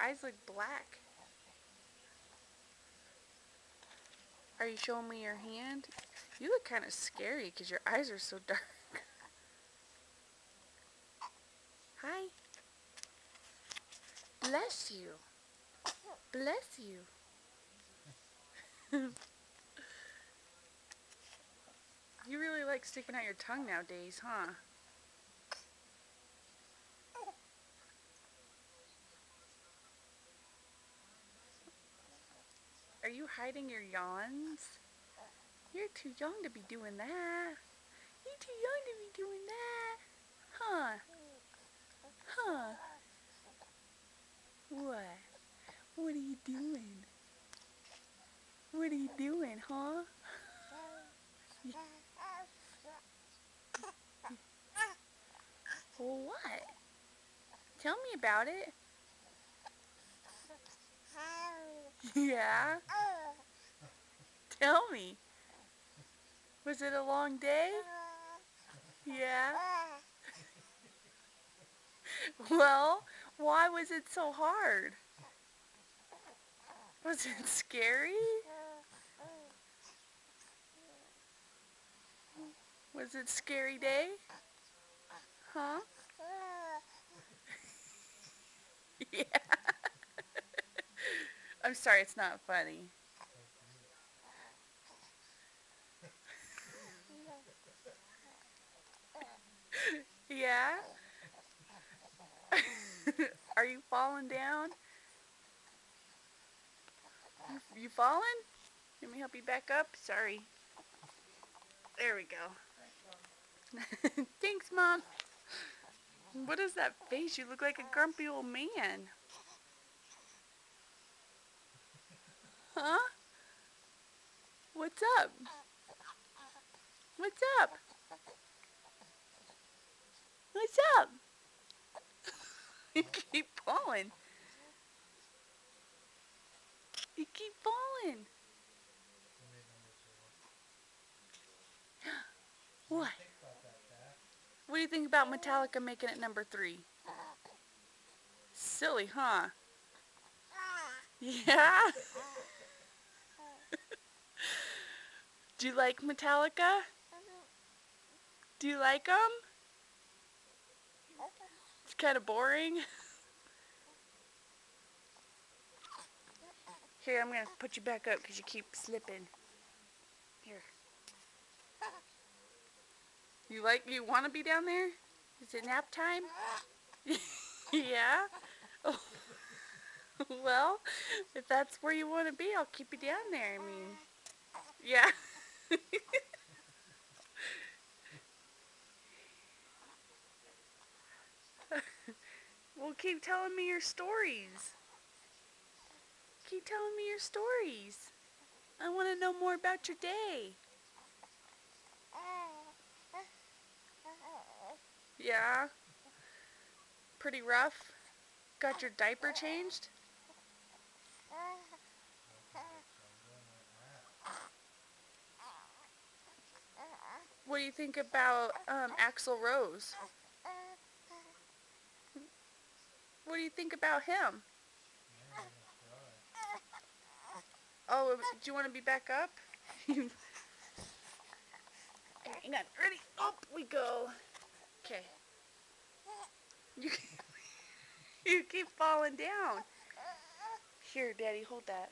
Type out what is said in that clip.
eyes look black. Are you showing me your hand? You look kind of scary because your eyes are so dark. Hi. Bless you. Bless you. You really like sticking out your tongue nowadays, huh? Are you hiding your yawns? You're too young to be doing that. You're too young to be doing that. Huh? Huh? What? What are you doing? What are you doing, huh? Well, what? Tell me about it. Yeah? Tell me. Was it a long day? Yeah? Well, why was it so hard? Was it scary? Was it a scary day? Huh? Yeah. I'm sorry, it's not funny. Yeah? Are you falling down? You falling? Let me help you back up. Sorry. There we go. Thanks, Mom. What is that face? You look like a grumpy old man. Huh? What's up? What's up? What's up? You keep falling. You keep falling. What? What do you think about Metallica making it number 3? Silly, huh? Yeah? Do you like Metallica? Do you like them? It's kind of boring. Here, I'm going to put you back up because you keep slipping. Here. You want to be down there? Is it nap time? Yeah? Oh. Well, if that's where you want to be, I'll keep you down there. I mean, yeah. Well, keep telling me your stories. Keep telling me your stories. I want to know more about your day. Yeah? Pretty rough? Got your diaper changed? What do you think about Axl Rose? What do you think about him? Oh, do you want to be back up? Hang on. Ready? Up we go. Okay. You, you keep falling down. Here, Daddy, hold that.